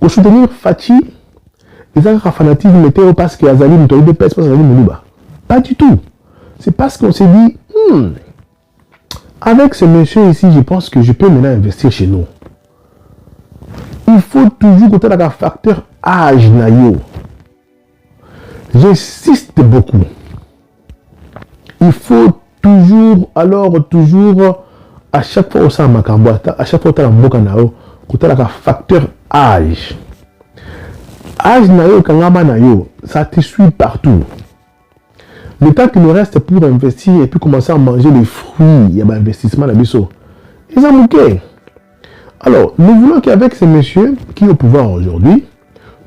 Au soutenir Fachi, ils ont un fanatisme météo parce que Azali nous de pèse parce que Azali Moulouba. Pas du tout. C'est parce qu'on s'est dit, avec ce monsieur ici, je pense que je peux maintenant investir chez nous. Il faut toujours compter avec un facteur âge naïo. J'insiste beaucoup. Il faut toujours, à chaque fois au sein de Makamboata, à chaque fois au Mbokanao, compter avec un facteur âge. Âge naïo, kangama naïo, ça te suit partout. Le temps qu'il nous reste pour investir et puis commencer à manger les fruits, il y a un investissement dans le ils ont manqué. Alors, nous voulons qu'avec ces messieurs qui sont au pouvoir aujourd'hui,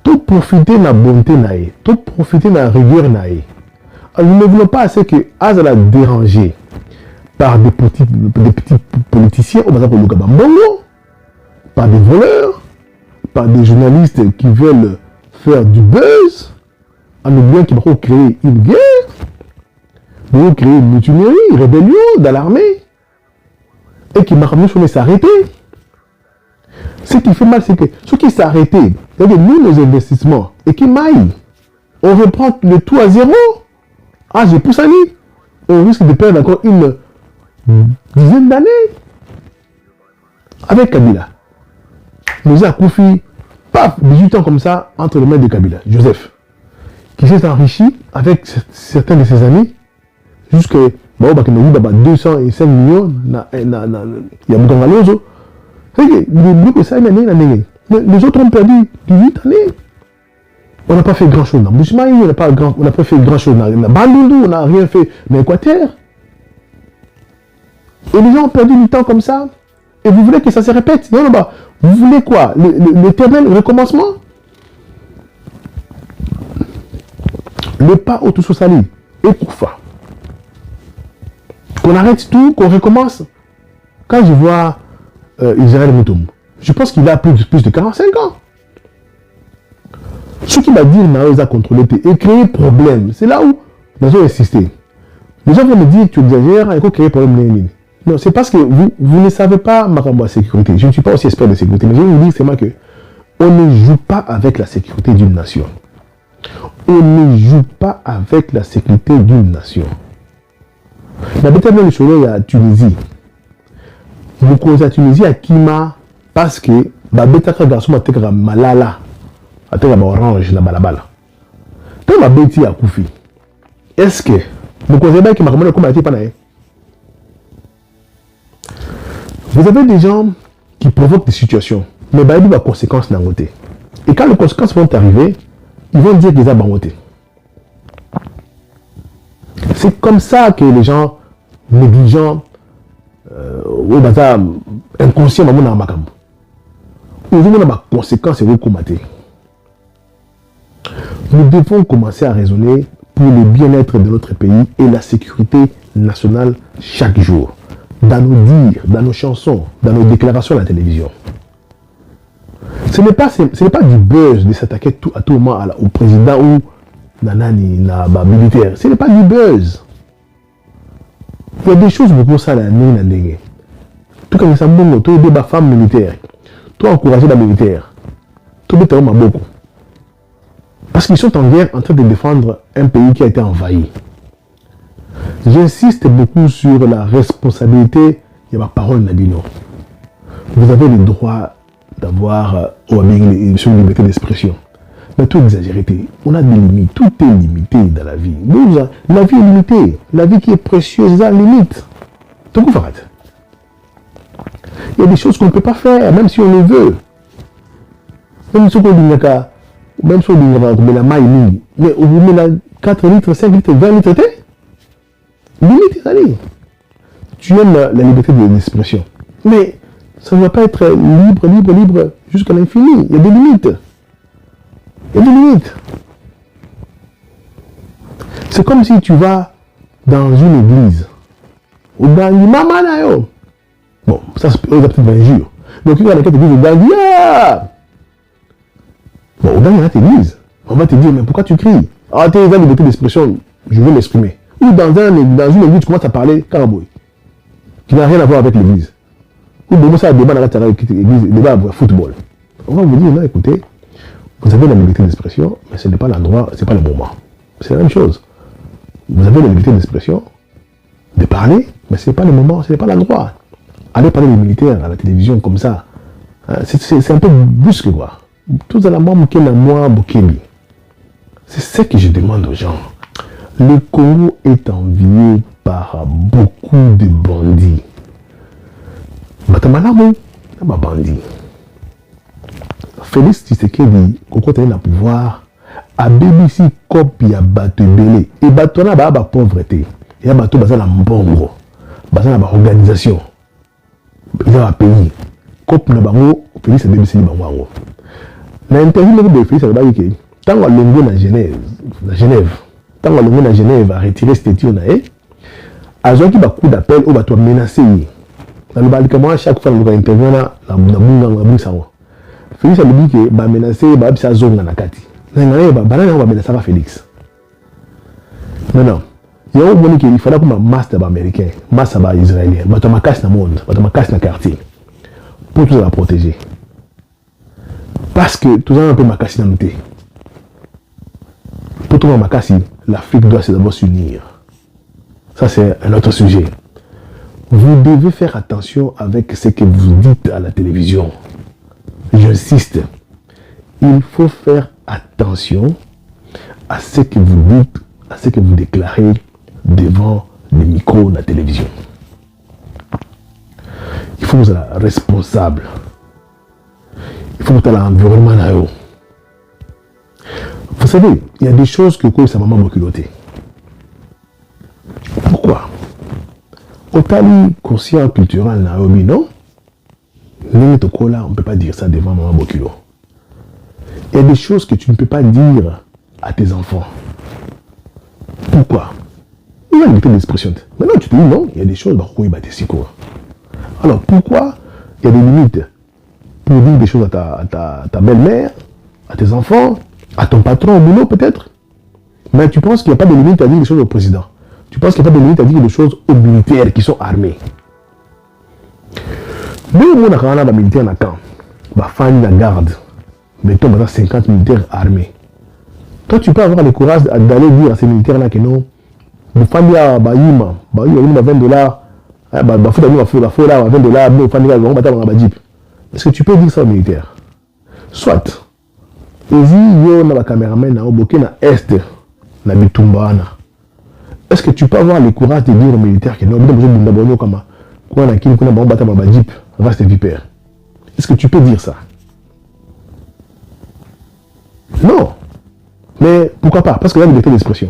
tout profiter de la bonté, tout profiter de la rigueur. Alors, nous ne voulons pas assez que Azala dérangé par des petits politiciens, par des voleurs, par des journalistes qui veulent faire du buzz, en oubliant qu'ils vont créer une guerre, vont créer une mutinerie, une rébellion dans l'armée, et qui m'a ramené sur s'arrêter. Ce qui fait mal, c'est que ceux qui s'arrêtent, nous, nos investissements, et qui maillent, on reprend le tout à zéro. Ah, j'ai poussé à lui. On risque de perdre encore une dizaine d'années. Avec Kabila. Nous avons Koufi, paf, 18 ans comme ça, entre les mains de Kabila, Joseph, qui s'est enrichi avec certains de ses amis, jusqu'à 205 millions, il y a beaucoup de choses. Les autres ont perdu 18 années. On n'a pas fait grand chose dans Bouchmaï, on n'a pas fait grand chose dans Bandundu, on n'a rien fait dans l'Équateur. Et les gens ont perdu du temps comme ça. Et vous voulez que ça se répète? Non, vous voulez quoi? L'éternel recommencement? Le pas au tout sali et Koufa. Qu'on arrête tout, qu'on recommence. Quand je vois Israël Moutoum, je pense qu'il a plus de 45 ans. Ce qui va dire Maouz a contrôlé et créer problème, c'est là où nous avons insisté. Les gens vont me dire que tu exagères et qu'il faut créer problème. Non, c'est parce que vous ne savez pas ma sécurité. Je ne suis pas aussi expert de sécurité, mais je vais vous dire seulement que on ne joue pas avec la sécurité d'une nation. On ne joue pas avec la sécurité d'une nation. La bête de soleil à Tunisie. Vous causez à Tunisie à Kima parce que la bête de garçon a malala. A orange na balabala. Quand la bête à Koufi, est-ce que vous causez bien qu'il m'a commandé comme pas vous avez des gens qui provoquent des situations, mais il y a des conséquences dans côté. Et quand les conséquences vont arriver, ils vont dire qu'ils ont bangoté. C'est comme ça que les gens négligents, ou inconscients, ils ont des conséquences et recommander. Nous devons commencer à raisonner pour le bien-être de notre pays et la sécurité nationale chaque jour. Dans nos dires, dans nos chansons, dans nos déclarations à la télévision. Ce n'est pas du buzz de s'attaquer à tout moment au président ou militaire. Ce n'est pas du buzz. Il y a des choses beaucoup ça là, tout comme ça, tout débat femme militaire, tout encourager la militaire, tout débat beaucoup. Parce qu'ils sont en guerre en train de défendre un pays qui a été envahi. J'insiste beaucoup sur la responsabilité de ma parole Nabino. Vous avez le droit d'avoir une liberté d'expression. Mais tout exagéré. On a des limites. Tout est limité dans la vie. La vie est limitée. La vie qui est précieuse a limite. Donc, il y a des choses qu'on ne peut pas faire, même si on le veut. Même si on dit la maille, mais on vous met 4 litres, 5 litres, 20 litres, limite, allez. Tu aimes la liberté d'expression. Mais ça ne va pas être libre jusqu'à l'infini. Il y a des limites. C'est comme si tu vas dans une église. Ou dans une maman. Bon, ça c'est peut-être injure. Donc tu vas dans cette église, bon, dans une église, on va te dire, mais pourquoi tu cries? Ah, tu as la liberté d'expression, je veux l'exprimer. Ou dans une église, tu commences à parler caraboy, qui n'a rien à voir avec l'église. Ou bon, ça débat dans l'église, débat football. On va vous dire, non, écoutez, Vous avez la liberté d'expression, mais ce n'est pas l'endroit, ce n'est pas le moment. C'est la même chose. Vous avez la liberté d'expression, de parler, mais ce n'est pas le moment, ce n'est pas l'endroit. Allez parler des militaires à la télévision comme ça, c'est un peu brusque, quoi. Tout à la main, moi, Bukemi. C'est ce que je demande aux gens. Le Congo est envié par beaucoup de bandits. Batamalamu, un bandit. Félix Tshisekedi, quand il a le pouvoir, a BBC copie à Batebele. Et Batona a la pauvreté. Il y a Bato dans la mbongo. Dans la organisation. Il y a un pays. Copie na bango, Félix a BBC bango. L'interview de Félix a dit que tant que l'ongo na Genève, tant que l'ongo na Genève a retiré cette étude, a joué un coup d'appel au bateau menacé. Dans le Balkans, à chaque fois que nous intervenons, la Bunga Sango. Félix a dit que va menacer, va bisa zone na kati. N'engagez pas, banana va menacer Félix. Non. Il y a un moment qu'il fallait comme un master américain, master israélien, bateau ma casse dans le monde, bateau ma casse dans le quartier, pour tout la protéger. Parce que tout ça un peu ma casse dans le thé. Pour tout ma casse, l'Afrique doit d'abord s'unir. Ça c'est un autre sujet. Vous devez faire attention avec ce que vous dites à la télévision. J'insiste. Il faut faire attention à ce que vous dites, à ce que vous déclarez devant les micros de la télévision. Il faut que vous soyez responsable. Il faut que vous soyez l'environnement. Vous savez, il y a des choses que ça m'a boculoté. Pourquoi? Au tali conscient culturel Naomi, non? On ne peut pas dire ça devant Maman Bokulo. Il y a des choses que tu ne peux pas dire à tes enfants. Pourquoi? Il y a une liberté d'expression. Maintenant, tu te dis non, il y a des choses, alors pourquoi il y a des limites pour dire des choses à ta belle-mère, à tes enfants, à ton patron au boulot peut-être? Mais tu penses qu'il n'y a pas de limite à dire des choses au président. Tu penses qu'il n'y a pas de limite à dire des choses aux militaires qui sont armés. Mais au monde a un militaire dans le camp, il la garde, mettons maintenant 50 militaires armés. Toi, tu peux avoir le courage d'aller dire à ces militaires-là que non, vous faites $20, est-ce que tu peux dire ça aux militaires? Soit, est-ce que tu peux avoir le courage de dire aux militaires que non, reste vipère? Est-ce que tu peux dire ça? Non. Mais pourquoi pas? Parce que là, il y a liberté d'expression.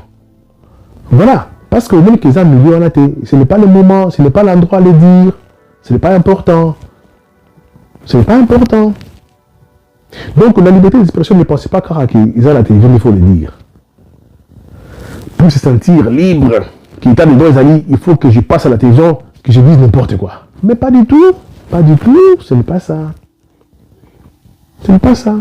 Voilà. Parce que même qu'ils ont milieu en athée, ce n'est pas le moment, ce n'est pas l'endroit de le dire, ce n'est pas important. Ce n'est pas important. Donc la liberté d'expression, ne pensez pas qu'ils ont la télévision, il faut le dire. Pour se sentir libre, qu'il y a des droits amis, il faut que je passe à la télévision, que je dise n'importe quoi. Mais pas du tout. Pas du tout. Ce n'est pas ça. Ce n'est pas ça.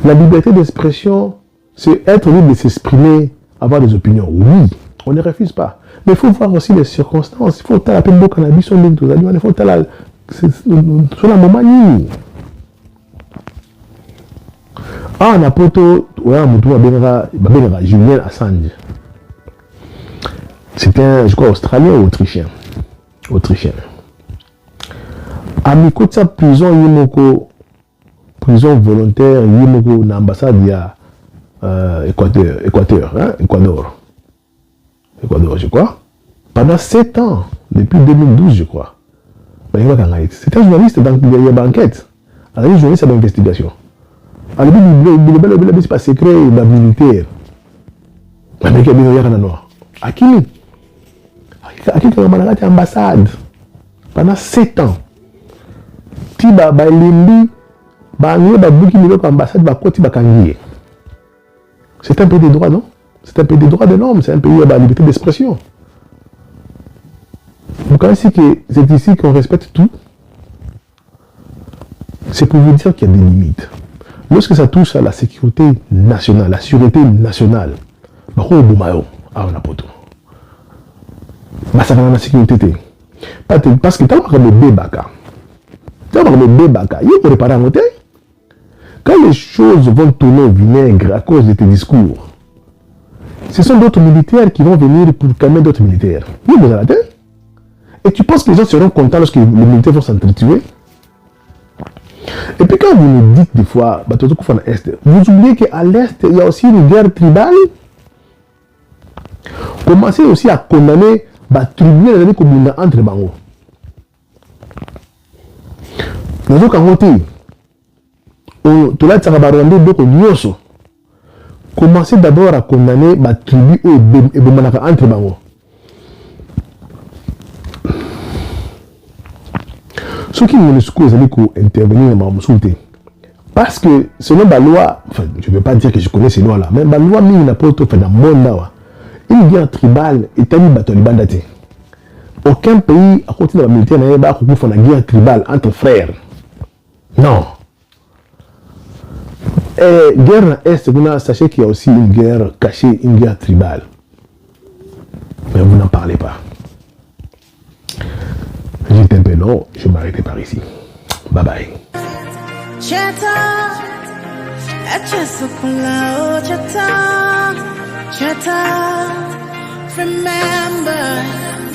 La liberté d'expression, c'est être libre de s'exprimer, avoir des opinions. Oui, on ne refuse pas. Mais il faut voir aussi les circonstances. Il faut taper le cannabis, il faut taper sur la moment. Ah, on a poto, Julian Assange. C'était, je crois, australien ou autrichien. Amiko de sa prison, prison volontaire, Yimoko, l'ambassade, il y a Équateur, je crois. Pendant 7 ans, depuis 2012, je crois. C'était un journaliste dans une enquête. Un journaliste d'investigation. Alors, il c'est pas secret, il est militaire. L'Amérique est bien noir. À qui est ambassade pendant 7 ans. Tiba, c'est un pays des droits, non? C'est un pays des droits de l'homme, c'est un pays de la liberté d'expression. Vous connaissez que c'est ici qu'on respecte tout. C'est pour vous dire qu'il y a des limites. Lorsque ça touche à la sécurité nationale, la sûreté nationale, on a pas tout. Ça va la sécurité. Parce que tu as le bébé, il faut réparer un hôtel. quand les choses vont tourner au vinaigre à cause de tes discours, ce sont d'autres militaires qui vont venir pour calmer d'autres militaires. Oui, vous avez. Et tu penses que les gens seront contents lorsque les militaires vont s'entretuer? Et puis quand vous nous dites des fois, vous oubliez qu'à l'Est, il y a aussi une guerre tribale. Commencez aussi à condamner les tribunaux comme entre les bango. Nous avons commencez d'abord à condamner les tribus et entre les bango. Ceux qui me disent intervenir dans ma soulte. Parce que selon la loi, enfin, je ne veux pas dire que je connais ces lois-là, mais la loi n'a pas été faite dans le monde. Une guerre tribale est une guerre. Aucun pays à côté de la militaire n'a pas fait une guerre tribale entre frères. Non. Et guerre dans l'Est, sachez qu'il y a aussi une guerre cachée, une guerre tribale. Mais vous n'en parlez pas. J'étais un peu long, je m'arrêtais par ici. Bye bye. Remember